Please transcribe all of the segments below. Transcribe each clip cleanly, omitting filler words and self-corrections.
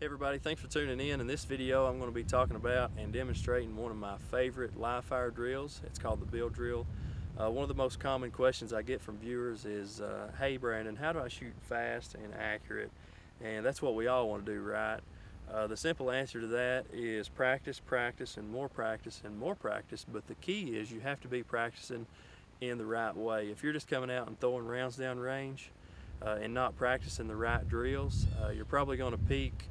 Hey everybody, thanks for tuning in. In this video I'm going to be talking about and demonstrating one of my favorite live fire drills. It's called the bill drill. One of the most common questions I get from viewers is, hey Brandon, how do I shoot fast and accurate? And that's what we all want to do, right? The simple answer to that is practice, practice, and more practice, and more practice. But the key is you have to be practicing in the right way. If you're just coming out and throwing rounds down range and not practicing the right drills, you're probably going to peak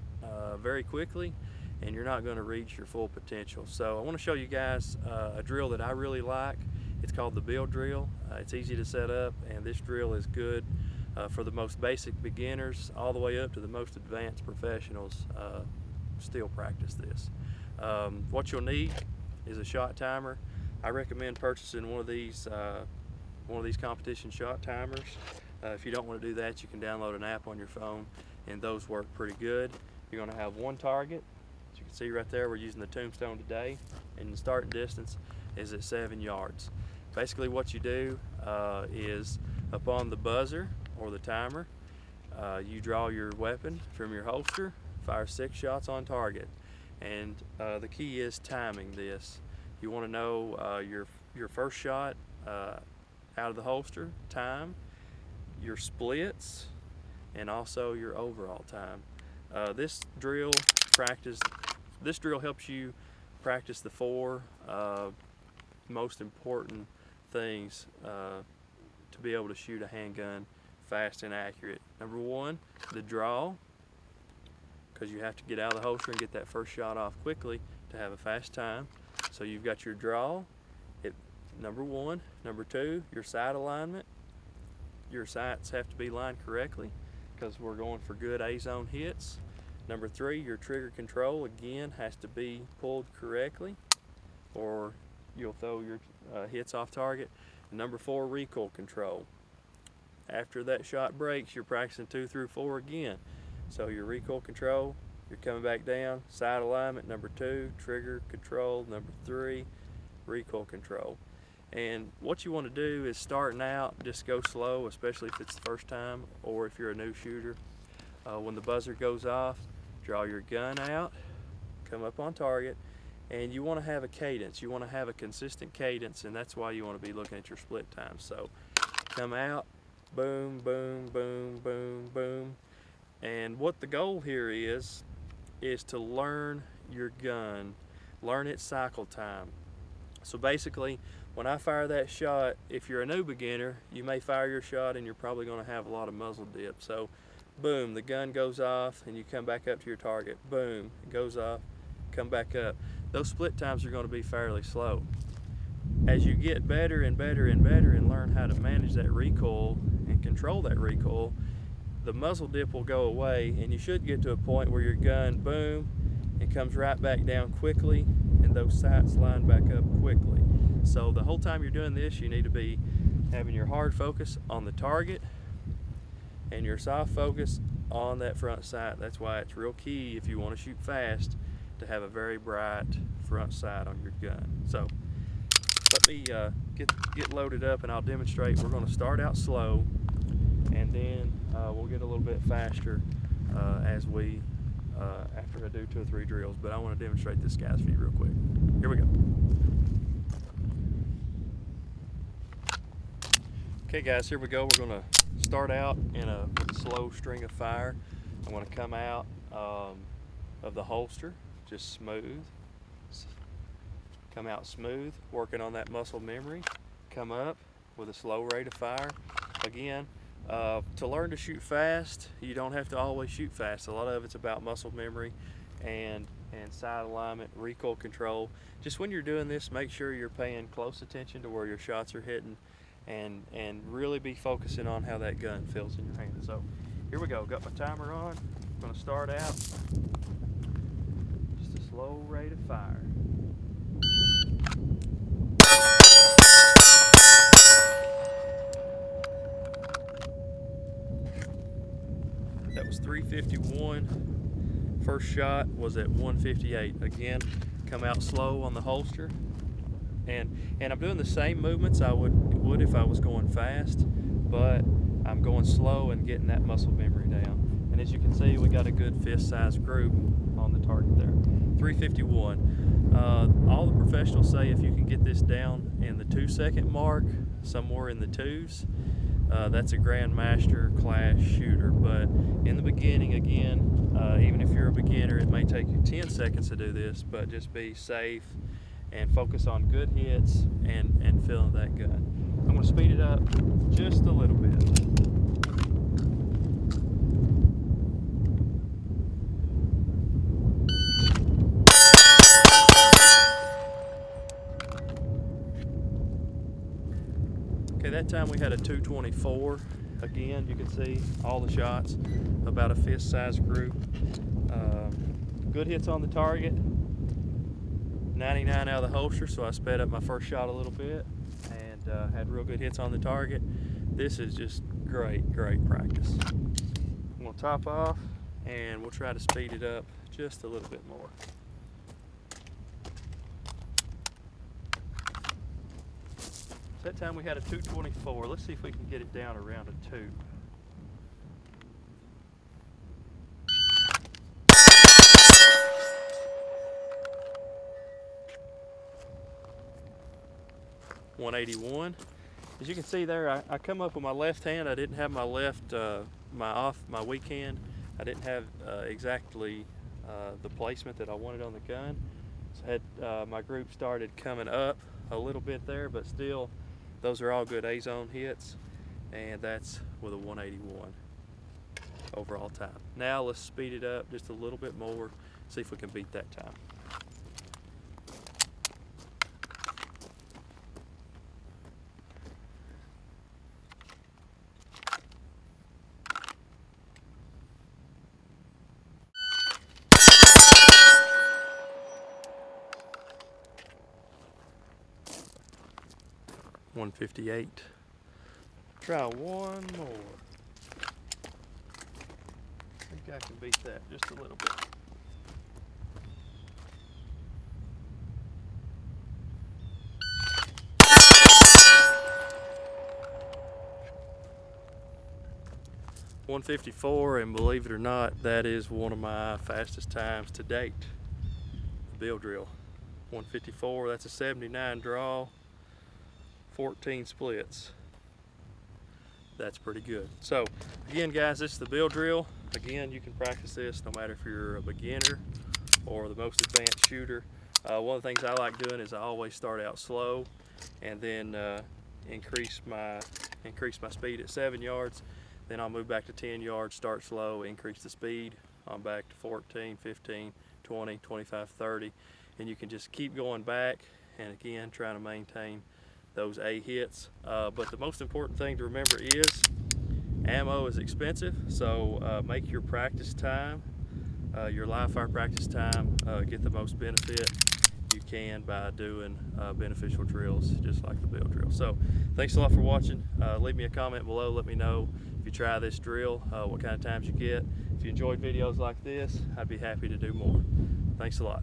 very quickly and you're not going to reach your full potential. So I want to show you guys a drill that I really like. It's called the bill drill. It's easy to set up, and this drill is good for the most basic beginners all the way up to the most advanced professionals. Still practice this. What you'll need is a shot timer. I recommend purchasing one of these competition shot timers. If you don't want to do that, you can download an app on your phone, and those work pretty good. You're going to have one target. As you can see right there, we're using the tombstone today, and the starting distance is at 7 yards. Basically what you do is upon the buzzer or the timer, you draw your weapon from your holster, fire 6 shots on target. And the key is timing this. You want to know your first shot out of the holster, time, your splits, and also your overall time. This drill helps you practice the 4 most important things to be able to shoot a handgun fast and accurate. Number 1, the draw, because you have to get out of the holster and get that first shot off quickly to have a fast time. So you've got your draw, number 1. Number 2, your sight alignment. Your sights have to be lined correctly because we're going for good A-zone hits. Number 3, your trigger control again has to be pulled correctly, or you'll throw your hits off target. And number 4, recoil control. After that shot breaks, you're practicing 2 through 4 again. So your recoil control, you're coming back down, sight alignment, number 2, trigger control, number 3, recoil control. And what you want to do is, starting out, just go slow, especially if it's the first time or if you're a new shooter. When the buzzer goes off, draw your gun out, come up on target, and you want to have a cadence. You want to have a consistent cadence, and that's why you want to be looking at your split time. So come out, boom, boom, boom, boom, boom. And what the goal here is to learn your gun, learn its cycle time. So basically, when I fire that shot, if you're a new beginner, you may fire your shot and you're probably going to have a lot of muzzle dip. So boom, the gun goes off and you come back up to your target. Boom, it goes off, come back up. Those split times are going to be fairly slow. As you get better and better and better and learn how to manage that recoil and control that recoil, the muzzle dip will go away, and you should get to a point where your gun, boom, it comes right back down quickly, and those sights line back up quickly. So the whole time you're doing this, you need to be having your hard focus on the target and your soft focus on that front sight. That's why it's real key, if you want to shoot fast, to have a very bright front sight on your gun. So let me get loaded up and I'll demonstrate. We're going to start out slow, and then we'll get a little bit faster as we after I do 2 or 3 drills. But I want to demonstrate this, guys, for you real quick. Here we go. Okay guys, here we go. We're going to start out with a slow string of fire. I'm going to come out of the holster, just smooth. Come out smooth, working on that muscle memory. Come up with a slow rate of fire. Again, to learn to shoot fast, you don't have to always shoot fast. A lot of it's about muscle memory and sight alignment, recoil control. Just when you're doing this, make sure you're paying close attention to where your shots are hitting, and really be focusing on how that gun feels in your hand. So here we go. Got my timer on. I'm going to start out just a slow rate of fire. That was 351. First shot was at 158. Again, come out slow on the holster. And I'm doing the same movements I would if I was going fast, but I'm going slow and getting that muscle memory down. And And as you can see, we got a good fist-sized group on the target there. 351. All the professionals say if you can get this down in the 2-second mark, somewhere in the 2s, that's a grandmaster class shooter. But in the beginning, again, even if you're a beginner, it may take you 10 seconds to do this, but just be safe and focus on good hits and filling that gun. I'm going to speed it up just a little bit. Okay, that time we had a 224. Again, you can see all the shots, about a fist-sized group. Good hits on the target, 99 out of the holster, so I sped up my first shot a little bit and had real good hits on the target. This is just great practice. I'm gonna top off and we'll try to speed it up just a little bit more. That time we had a 224. Let's see if we can get it down around a 2. .181. As you can see there, I come up with my left hand. I didn't have my left, my weak hand. I didn't have exactly the placement that I wanted on the gun. So I had my group started coming up a little bit there, but still, those are all good A-zone hits, and that's with a 181 overall time. Now let's speed it up just a little bit more, see if we can beat that time. .158. Try one more. I think I can beat that just a little bit. .154, and believe it or not, that is one of my fastest times to date. The bill drill. .154, that's a 79 draw. 14 splits. That's pretty good. So again, guys, this is the bill drill. Again, you can practice this no matter if you're a beginner or the most advanced shooter. One of the things I like doing is I always start out slow and then increase my speed at 7 yards. Then I'll move back to 10 yards, start slow, increase the speed. I'm back to 14, 15, 20, 25, 30. And you can just keep going back and again trying to maintain those A hits. But the most important thing to remember is ammo is expensive, so make your practice time, your live fire practice time, get the most benefit you can by doing beneficial drills just like the bill drill. So thanks a lot for watching. Leave me a comment below, let me know if you try this drill, what kind of times you get. If you enjoyed videos like this, I'd be happy to do more. Thanks a lot.